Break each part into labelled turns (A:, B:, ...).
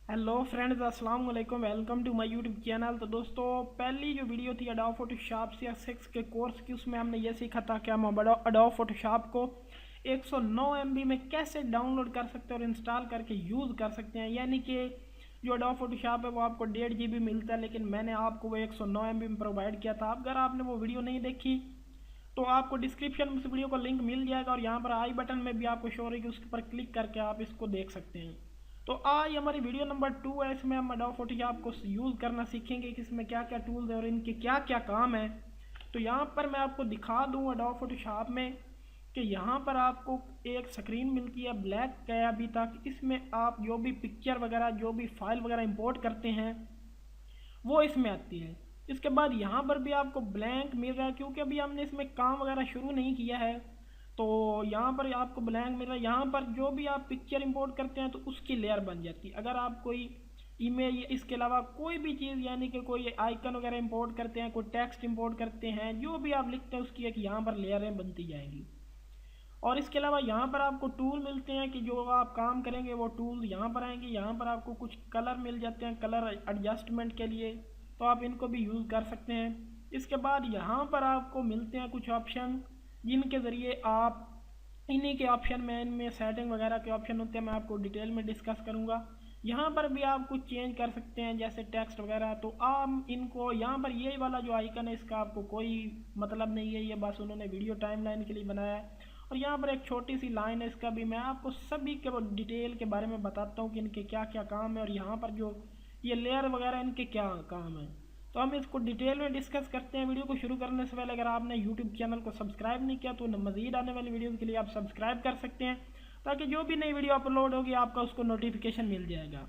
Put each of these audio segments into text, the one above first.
A: Hello friends, अस्सलाम वालेकुम। Welcome to my YouTube channel. तो दोस्तों, पहली जो वीडियो थी एडोब फोटोशॉप CS6 के कोर्स की, उसमें हमने ये सीखा था कि हम एडोब फोटोशॉप को 109 MB में कैसे डाउनलोड कर सकते हैं और इंस्टॉल करके यूज़ कर सकते हैं। यानी कि जो एडोब फोटोशॉप है वो आपको 1.5 GB मिलता है, लेकिन मैंने आपको वो 109 MB में प्रोवाइड किया था। अगर आपने वो वीडियो नहीं देखी तो आपको डिस्क्रिप्शन में उस वीडियो का लिंक मिल जाएगा और यहाँ पर आई बटन में भी आपको शो रहेगी, उसके ऊपर क्लिक करके आप इसको देख सकते हैं। तो आज हमारी वीडियो नंबर 2 है। इसमें हम एडोब फोटोशॉप को यूज़ करना सीखेंगे कि इसमें क्या क्या टूल्स है और इनके क्या क्या काम है। तो यहाँ पर मैं आपको दिखा दूँ एडोब फोटोशॉप में कि यहाँ पर आपको एक स्क्रीन मिलती है, ब्लैक है अभी तक। इसमें आप जो भी पिक्चर वगैरह, जो भी फाइल वगैरह इंपोर्ट करते हैं वो इसमें आती है। इसके बाद यहाँ पर भी आपको ब्लैंक मिल रहा है, क्योंकि अभी हमने इसमें काम वगैरह शुरू नहीं किया है। तो यहाँ पर आपको ब्लैंक मिल रहा है। यहाँ पर जो भी आप पिक्चर इंपोर्ट करते हैं तो उसकी लेयर बन जाती है। अगर आप कोई इमेज, इसके अलावा कोई भी चीज़, यानी कि कोई आइकन वगैरह इंपोर्ट करते हैं, कोई टेक्स्ट इंपोर्ट करते हैं, जो भी आप लिखते हैं उसकी एक यहाँ पर लेयरें बनती जाएंगी। और इसके अलावा यहाँ पर आपको टूल मिलते हैं कि जो आप काम करेंगे वो टूल यहाँ पर आएंगे। यहाँ पर आपको कुछ कलर मिल जाते हैं कलर एडजस्टमेंट के लिए, तो आप इनको भी यूज़ कर सकते हैं। इसके बाद यहाँ पर आपको मिलते हैं कुछ ऑप्शन, जिनके ज़रिए आप इन्हीं के ऑप्शन में, इनमें सेटिंग वगैरह के ऑप्शन होते हैं, मैं आपको डिटेल में डिस्कस करूँगा। यहाँ पर भी आप कुछ चेंज कर सकते हैं जैसे टेक्स्ट वगैरह। तो आप इनको, यहाँ पर ये वाला जो आइकन है इसका आपको कोई मतलब नहीं है, ये बस उन्होंने वीडियो टाइमलाइन के लिए बनाया है। और यहाँ पर एक छोटी सी लाइन है, इसका भी मैं आपको सभी के डिटेल के बारे में बताता हूँ कि इनके क्या क्या काम है और यहाँ पर जो ये लेयर वगैरह इनके क्या काम है। तो हम इसको डिटेल में डिस्कस करते हैं। वीडियो को शुरू करने से पहले अगर आपने यूट्यूब चैनल को सब्सक्राइब नहीं किया तो मज़ीद आने वाली वीडियोज़ के लिए आप सब्सक्राइब कर सकते हैं, ताकि जो भी नई वीडियो अपलोड होगी आपका उसको नोटिफिकेशन मिल जाएगा।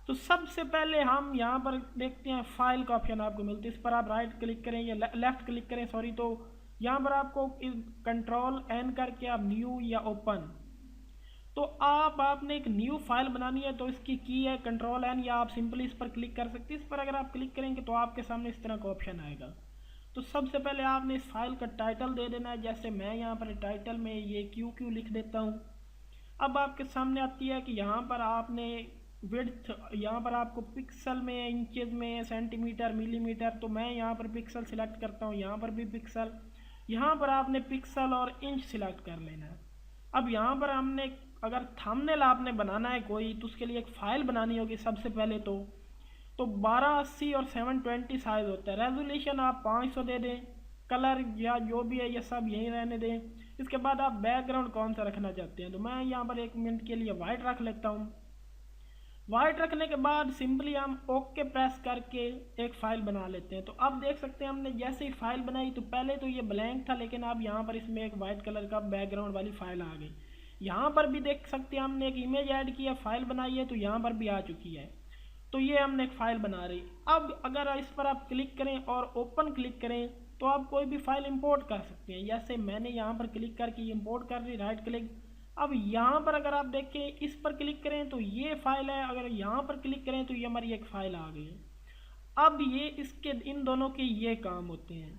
A: तो सबसे पहले हम यहाँ पर देखते हैं फाइल का ऑप्शन आपको मिलता है। इस पर आप राइट क्लिक करें या लेफ़्ट क्लिक करें, सॉरी। तो यहाँ पर आपको कंट्रोल एन करके आप न्यू या ओपन, तो आपने एक न्यू फाइल बनानी है तो इसकी की है कंट्रोल एन, या आप सिंपली इस पर क्लिक कर सकते हैं। इस पर अगर आप क्लिक करेंगे तो आपके सामने इस तरह का ऑप्शन आएगा। तो सबसे पहले आपने इस फाइल का टाइटल दे देना है। जैसे मैं यहाँ पर टाइटल में ये क्यू लिख देता हूँ। अब आपके सामने आती है कि यहाँ पर आपने विड्थ, यहाँ पर आपको पिक्सल में, इंचेस में, सेंटीमीटर, मिलीमीटर, तो मैं यहाँ पर पिक्सल सिलेक्ट करता हूँ। यहाँ पर भी पिक्सल, यहाँ पर आपने पिक्सल और इंच सिलेक्ट कर लेना है। अब यहाँ पर हमने, अगर थंबनेल आपने बनाना है कोई, तो उसके लिए एक फ़ाइल बनानी होगी सबसे पहले। तो 1280 और 720 साइज़ होता है। रेजोल्यूशन आप 500 दे दें। कलर या जो भी है ये सब यहीं रहने दें। इसके बाद आप बैकग्राउंड कौन सा रखना चाहते हैं, तो मैं यहाँ पर 1 मिनट के लिए वाइट रख लेता हूँ। वाइट रखने के बाद सिंपली हम ओके प्रेस करके एक फ़ाइल बना लेते हैं। तो अब देख सकते हैं हमने जैसे ही फ़ाइल बनाई तो पहले तो ये ब्लैंक था, लेकिन अब यहाँ पर इसमें एक वाइट कलर का बैकग्राउंड वाली फ़ाइल आ गई। यहाँ पर भी देख सकते हैं हमने एक इमेज ऐड की है, फ़ाइल बनाई है, तो यहाँ पर भी आ चुकी है। तो ये हमने एक फ़ाइल बना रही। अब अगर इस पर आप क्लिक करें और ओपन क्लिक करें तो आप कोई भी फ़ाइल इंपोर्ट कर सकते हैं। जैसे मैंने यहाँ पर क्लिक करके इंपोर्ट कर ली, राइट क्लिक। अब यहाँ पर अगर आप देखें, इस पर क्लिक करें तो ये फाइल है, अगर यहाँ पर क्लिक करें तो ये हमारी एक फ़ाइल आ गई है। अब ये इसके, इन दोनों के ये काम होते हैं।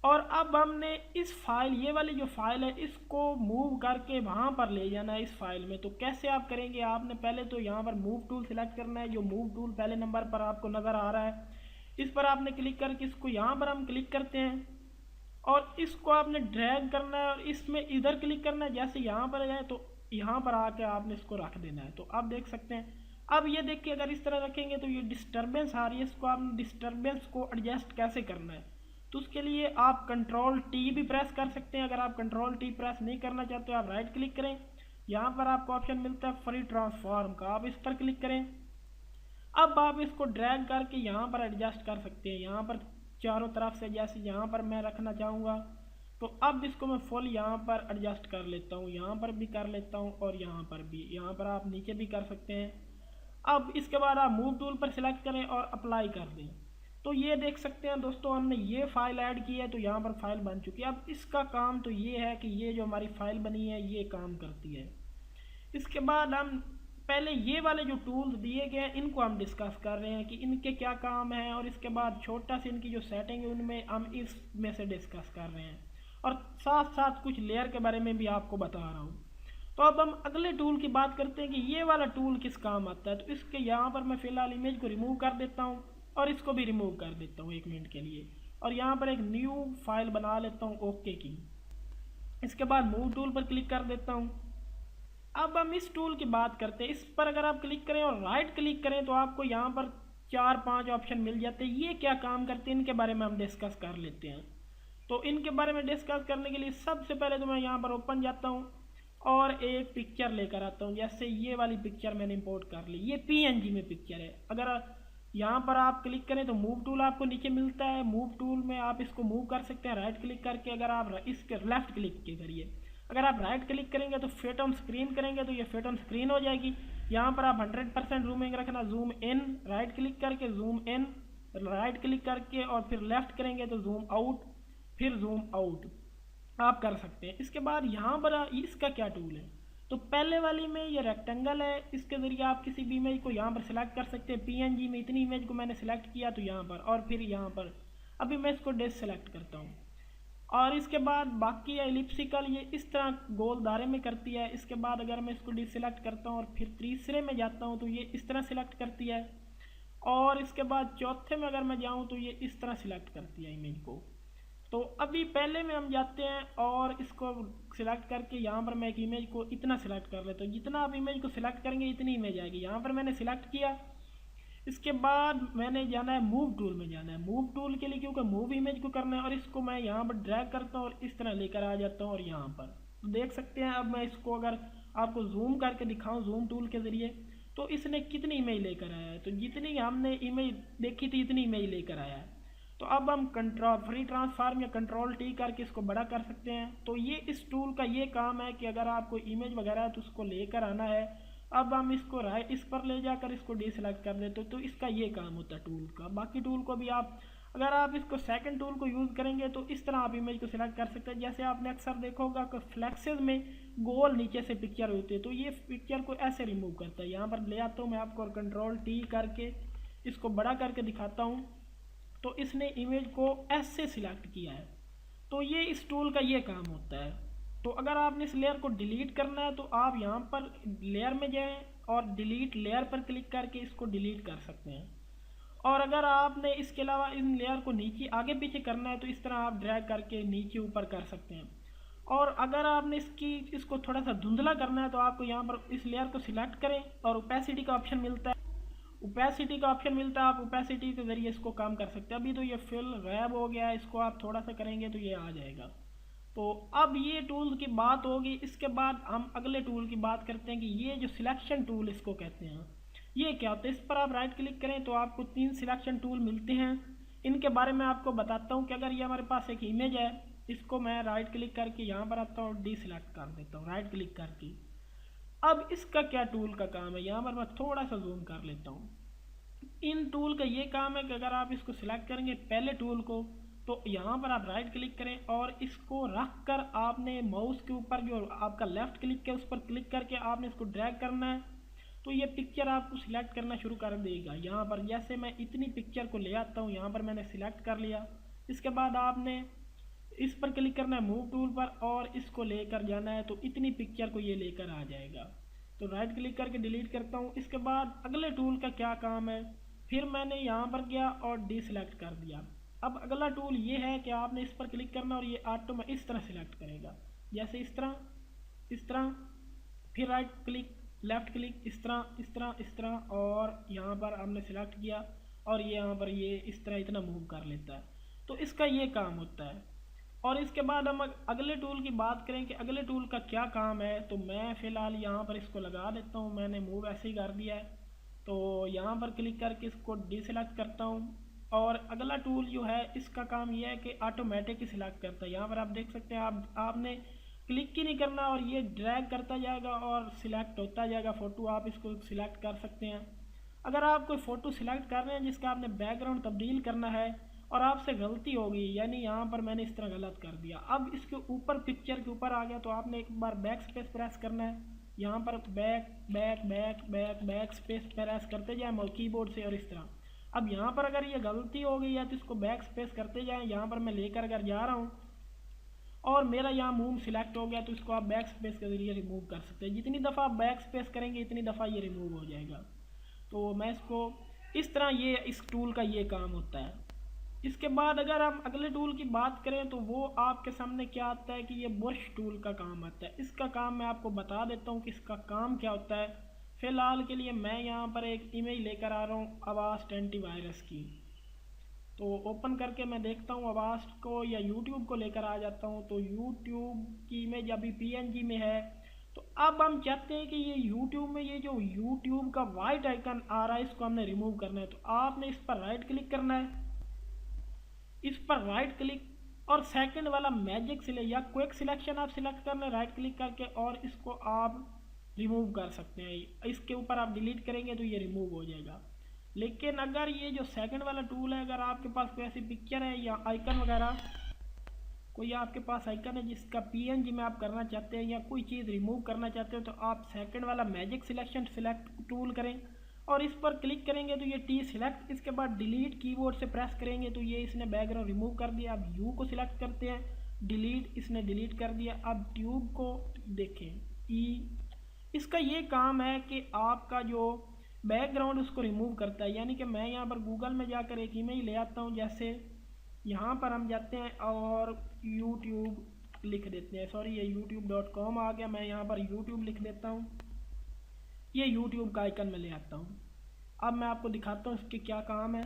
A: और अब हमने इस फाइल, ये वाली जो फाइल है, इसको मूव करके वहाँ पर ले जाना है इस फाइल में। तो कैसे आप करेंगे, आपने पहले तो यहाँ पर मूव टूल सिलेक्ट करना है। जो मूव टूल पहले नंबर पर आपको नज़र आ रहा है, इस पर आपने क्लिक करके इसको यहाँ पर हम क्लिक करते हैं और इसको आपने ड्रैग करना है और इसमें इधर क्लिक करना है। जैसे यहाँ पर जाए तो यहाँ पर आके आपने इसको रख देना है। तो आप देख सकते हैं। अब ये देखिए, अगर इस तरह रखेंगे तो ये डिस्टर्बेंस आ रही है, इसको आपने डिस्टर्बेंस को एडजस्ट कैसे करना है, तो उसके लिए आप कंट्रोल टी भी प्रेस कर सकते हैं। अगर आप कंट्रोल टी प्रेस नहीं करना चाहते हो, आप राइट क्लिक करें, यहाँ पर आपको ऑप्शन मिलता है फ्री ट्रांसफॉर्म का, आप इस पर क्लिक करें। अब आप इसको ड्रैग करके यहाँ पर एडजस्ट कर सकते हैं, यहाँ पर चारों तरफ से। जैसे यहाँ पर मैं रखना चाहूँगा तो अब इसको मैं फुल यहाँ पर एडजस्ट कर लेता हूँ, यहाँ पर भी कर लेता हूँ और यहाँ पर भी, यहाँ पर आप नीचे भी कर सकते हैं। अब इसके बाद आप मूव टूल पर सिलेक्ट करें और अप्लाई कर दें। तो ये देख सकते हैं दोस्तों, हमने ये फ़ाइल ऐड की है तो यहाँ पर फाइल बन चुकी है। अब इसका काम तो ये है कि ये जो हमारी फ़ाइल बनी है ये काम करती है। इसके बाद हम पहले ये वाले जो टूल्स दिए गए हैं इनको हम डिस्कस कर रहे हैं कि इनके क्या काम है, और इसके बाद छोटा सी इनकी जो सेटिंग है उनमें हम इसमें से डिस्कस कर रहे हैं, और साथ साथ कुछ लेयर के बारे में भी आपको बता रहा हूँ। तो अब हम अगले टूल की बात करते हैं कि ये वाला टूल किस काम आता है। तो इसके यहाँ पर मैं फ़िलहाल इमेज को रिमूव कर देता हूँ और इसको भी रिमूव कर देता हूँ 1 मिनट के लिए, और यहाँ पर एक न्यू फाइल बना लेता हूँ ओके की। इसके बाद मूव टूल पर क्लिक कर देता हूँ। अब हम इस टूल की बात करते हैं। इस पर अगर आप क्लिक करें और राइट क्लिक करें तो आपको यहाँ पर 4-5 ऑप्शन मिल जाते हैं। ये क्या काम करते हैं इनके बारे में हम डिस्कस कर लेते हैं। तो इनके बारे में डिस्कस करने के लिए सबसे पहले तो मैं यहाँ पर ओपन जाता हूँ और एक पिक्चर लेकर आता हूँ। जैसे ये वाली पिक्चर मैंने इंपोर्ट कर ली, ये पीएनजी में पिक्चर है। अगर यहाँ पर आप क्लिक करें तो मूव टूल आपको नीचे मिलता है। मूव टूल में आप इसको मूव कर सकते हैं राइट क्लिक करके। अगर आप इसके लेफ्ट क्लिक के जरिए अगर आप राइट क्लिक करेंगे तो फिट ऑन स्क्रीन करेंगे तो ये फिट ऑन स्क्रीन हो जाएगी। यहाँ पर आप 100% जूमिंग रखना, जूम इन राइट क्लिक करके, जूम इन राइट क्लिक करके, और फिर लेफ्ट करेंगे तो जूम आउट, फिर जूम आउट आप कर सकते हैं। इसके बाद यहाँ पर इसका क्या टूल है, तो पहले वाली में ये रेक्टेंगल है, इसके ज़रिए आप किसी भी इमेज को यहाँ पर सिलेक्ट कर सकते हैं। पीएनजी में इतनी इमेज को मैंने सिलेक्ट किया तो यहाँ पर, और फिर यहाँ पर अभी मैं इसको डिससेलेक्ट करता हूँ। और इसके बाद बाकी एलिप्सिकल ये इस तरह गोल दायरे में करती है। इसके बाद अगर मैं इसको डिससेलेक्ट करता हूँ और फिर तीसरे में जाता हूँ तो ये इस तरह सिलेक्ट करती है। और इसके बाद चौथे में अगर मैं जाऊँ तो ये इस तरह सिलेक्ट करती है इमेज को। तो अभी पहले में हम जाते हैं और इसको सिलेक्ट करके यहाँ पर मैं एक इमेज को इतना सिलेक्ट कर लेता हूँ। जितना आप इमेज को सिलेक्ट करेंगे इतनी इमेज आएगी। यहाँ पर मैंने सिलेक्ट किया। इसके बाद मैंने जाना है मूव टूल में जाना है। मूव टूल के लिए क्योंकि मूव इमेज को करना है, और इसको मैं यहाँ पर ड्रैग करता हूँ और इस तरह लेकर आ जाता हूँ। और यहाँ पर तो देख सकते हैं, अब मैं इसको अगर आपको जूम करके दिखाऊँ जूम टूल के ज़रिए तो इसने कितनी इमेज लेकर आया है। तो जितनी हमने इमेज देखी थी इतनी इमेज लेकर आया है। तो अब हम फ्री ट्रांसफॉर्म या कंट्रोल टी करके इसको बड़ा कर सकते हैं। तो ये इस टूल का ये काम है कि अगर आपको इमेज वगैरह है तो उसको लेकर आना है। अब हम इसको इस पर ले जाकर इसको डिसलेक्ट कर देते तो इसका ये काम होता है टूल का। बाकी टूल को भी आप अगर आप इसको सेकंड टूल को यूज़ करेंगे तो इस तरह आप इमेज को सिलेक्ट कर सकते हैं। जैसे आपने अक्सर देखा होगा कि फ्लैक्सेस में गोल नीचे से पिक्चर होती है, तो ये पिक्चर को ऐसे रिमूव करता है। यहाँ पर ले आता हूँ मैं आपको और कंट्रोल टी करके इसको बड़ा करके दिखाता हूँ। तो इसने इमेज को ऐसे सिलेक्ट किया है। तो ये इस टूल का ये काम होता है। तो अगर आपने इस लेयर को डिलीट करना है तो आप यहाँ पर लेयर में जाएं और डिलीट लेयर पर क्लिक करके इसको डिलीट कर सकते हैं। और अगर आपने इसके अलावा इन लेयर को नीचे आगे पीछे करना है तो इस तरह आप ड्रैग करके नीचे ऊपर कर सकते हैं। और अगर आपने इसको थोड़ा सा धुंधला करना है तो आपको यहाँ पर इस लेयर को सिलेक्ट करें और ओपेसिटी का ऑप्शन मिलता है। आप ओपेसिटी के ज़रिए इसको काम कर सकते हैं। अभी तो ये फिल गायब हो गया है, इसको आप थोड़ा सा करेंगे तो ये आ जाएगा। तो अब ये टूल की बात होगी। इसके बाद हम अगले टूल की बात करते हैं कि ये जो सिलेक्शन टूल इसको कहते हैं, ये क्या होता है। इस पर आप राइट क्लिक करें तो आपको 3 सिलेक्शन टूल मिलते हैं। इनके बारे में आपको बताता हूँ कि अगर ये हमारे पास एक इमेज है, इसको मैं राइट क्लिक करके यहाँ पर आता हूँ, डिसलेक्ट कर देता हूँ राइट क्लिक करके। अब इसका क्या टूल का काम है, यहाँ पर मैं थोड़ा सा जूम कर लेता हूँ। इन टूल का ये काम है कि अगर आप इसको सिलेक्ट करेंगे पहले टूल को, तो यहाँ पर आप राइट क्लिक करें और इसको रख कर आपने माउस के ऊपर जो आपका लेफ्ट क्लिक है उस पर क्लिक करके आपने इसको ड्रैग करना है। तो ये पिक्चर आपको सिलेक्ट करना शुरू कर देगा। यहाँ पर जैसे मैं इतनी पिक्चर को ले आता हूँ, यहाँ पर मैंने सिलेक्ट कर लिया। इसके बाद आपने इस पर क्लिक करना है मूव टूल पर और इसको लेकर जाना है, तो इतनी पिक्चर को ये लेकर आ जाएगा। तो राइट क्लिक करके डिलीट करता हूँ। इसके बाद अगले टूल का क्या काम है, फिर मैंने यहाँ पर गया और डिसलेक्ट कर दिया। अब अगला टूल ये है कि आपने इस पर क्लिक करना और ये ऑटो इस तरह सिलेक्ट करेगा, जैसे इस तरह, फिर राइट क्लिक लेफ्ट क्लिक इस तरह, और यहाँ पर हमने सिलेक्ट किया और ये यहाँ पर ये इस तरह इतना मूव कर लेता है। तो इसका ये काम होता है। और इसके बाद हम अगले टूल की बात करें कि अगले टूल का क्या काम है, तो मैं फ़िलहाल यहाँ पर इसको लगा देता हूँ। मैंने मूव ऐसे ही कर दिया है। तो यहाँ पर क्लिक करके इसको डिसलेक्ट करता हूँ। और अगला टूल जो है इसका काम यह है कि ऑटोमेटिक ही सिलेक्ट करता है। यहाँ पर आप देख सकते हैं, आपने क्लिक ही नहीं करना और ये ड्रैग करता जाएगा और सिलेक्ट होता जाएगा फ़ोटो। आप इसको सिलेक्ट कर सकते हैं। अगर आप कोई फ़ोटो सिलेक्ट कर रहे हैं जिसका आपने बैकग्राउंड तब्दील करना है और आपसे गलती हो गई, यानी यहाँ पर मैंने इस तरह गलत कर दिया, अब इसके ऊपर पिक्चर के ऊपर आ गया, तो आपने एक बार बैक स्पेस प्रेस करना है। यहाँ पर बैक स्पेस प्रेस करते जाए कीबोर्ड से और इस तरह। अब यहाँ पर अगर ये गलती हो गई है तो इसको बैक स्पेस करते जाएं। यहाँ पर मैं लेकर अगर जा रहा हूँ और मेरा यहाँ मूव सिलेक्ट हो गया, तो इसको आप बैक स्पेस के ज़रिए रिमूव कर सकते हैं। जितनी दफ़ा आप बैक स्पेस करेंगे इतनी दफ़ा ये रिमूव हो जाएगा। तो मैं इसको इस तरह, ये इस टूल का ये काम होता है। इसके बाद अगर हम अगले टूल की बात करें तो वो आपके सामने क्या आता है कि ये ब्रश टूल का काम आता है। इसका काम मैं आपको बता देता हूँ कि इसका काम क्या होता है। फ़िलहाल के लिए मैं यहाँ पर एक इमेज लेकर आ रहा हूँ अवास्ट एंटीवायरस की। तो ओपन करके मैं देखता हूँ अवास्ट को या यूट्यूब को लेकर आ जाता हूँ। तो यूट्यूब की इमेज अभी पीएनजी में है। तो अब हम चाहते हैं कि ये यूट्यूब में ये जो यूट्यूब का वाइट आइकन आ रहा है इसको हमने रिमूव करना है। तो आपने इस पर राइट क्लिक करना है, इस पर राइट क्लिक और सेकंड वाला मैजिक सिलेक्ट या क्विक सिलेक्शन आप सिलेक्ट करना है राइट क्लिक करके, और इसको आप रिमूव कर सकते हैं। इसके ऊपर आप डिलीट करेंगे तो ये रिमूव हो जाएगा। लेकिन अगर ये जो सेकंड वाला टूल है, अगर आपके पास कोई ऐसी पिक्चर है या आइकन वगैरह, कोई आपके पास आइकन है जिसका पीएनजी में आप करना चाहते हैं या कोई चीज़ रिमूव करना चाहते हो, तो आप सेकंड वाला मैजिक सिलेक्शन सिलेक्ट टूल करें और इस पर क्लिक करेंगे तो ये टी सिलेक्ट, इसके बाद डिलीट कीबोर्ड से प्रेस करेंगे तो ये इसने बैकग्राउंड रिमूव कर दिया। अब यू को सिलेक्ट करते हैं, डिलीट, इसने डिलीट कर दिया। अब ट्यूब को देखें, ई, इसका ये काम है कि आपका जो बैकग्राउंड उसको रिमूव करता है। यानी कि मैं यहाँ पर गूगल में जाकर एक इमेज ले आता हूँ, जैसे यहाँ पर हम जाते हैं और यूट्यूब लिख देते हैं, सॉरी ये youtube.com आ गया, मैं यहाँ पर यूट्यूब लिख देता हूँ। ये यूट्यूब का आइकन मैं ले आता हूँ। अब मैं आपको दिखाता हूँ इसके क्या काम है।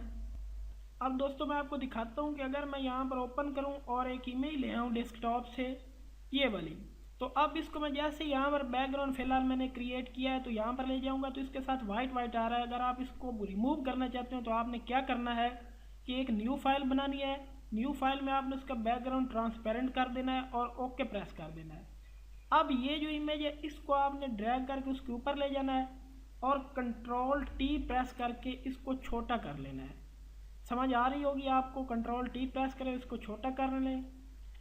A: अब दोस्तों मैं आपको दिखाता हूँ कि अगर मैं यहाँ पर ओपन करूँ और एक इमेज ले आऊँ डेस्कटॉप से, ये वाली, तो अब इसको मैं जैसे यहाँ पर बैकग्राउंड फ़िलहाल मैंने क्रिएट किया है तो यहाँ पर ले जाऊँगा तो इसके साथ वाइट वाइट आ रहा है। अगर आप इसको रिमूव करना चाहते हो तो आपने क्या करना है कि एक न्यू फाइल बनानी है। न्यू फाइल में आपने उसका बैकग्राउंड ट्रांसपेरेंट कर देना है और ओके प्रेस कर देना है। अब ये जो इमेज है इसको आपने ड्रैग करके उसके ऊपर ले जाना है और कंट्रोल टी प्रेस करके इसको छोटा कर लेना है। समझ आ रही होगी आपको, कंट्रोल टी प्रेस करें, इसको छोटा कर लें।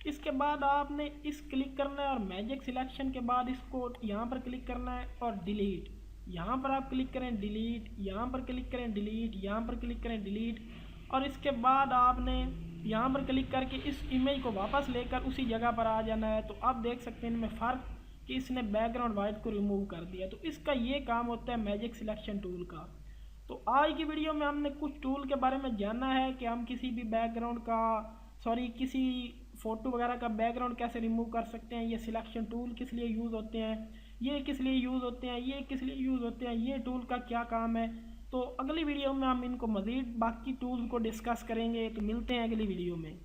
A: इसके बाद आपने इस क्लिक करना है और मैजिक सिलेक्शन के बाद इसको यहाँ पर क्लिक करना है और डिलीट, यहाँ पर आप क्लिक करें डिलीट, यहाँ पर क्लिक करें डिलीट, यहाँ पर क्लिक करें डिलीट, और इसके बाद आपने यहाँ पर क्लिक करके इस इमेज को वापस लेकर उसी जगह पर आ जाना है। तो आप देख सकते हैं इनमें फ़र्क कि इसने बैकग्राउंड वाइट को रिमूव कर दिया। तो इसका ये काम होता है मैजिक सिलेक्शन टूल का। तो आज की वीडियो में हमने कुछ टूल के बारे में जाना है कि हम किसी भी बैकग्राउंड का, सॉरी किसी फ़ोटो वगैरह का बैकग्राउंड कैसे रिमूव कर सकते हैं, ये सिलेक्शन टूल किस लिए यूज़ होते हैं, ये किस लिए यूज़ होते हैं, ये किस लिए यूज़ होते हैं, ये टूल का क्या काम है। तो अगली वीडियो में हम इनको मज़ीद बाकी टूल्स को डिस्कस करेंगे। तो मिलते हैं अगली वीडियो में।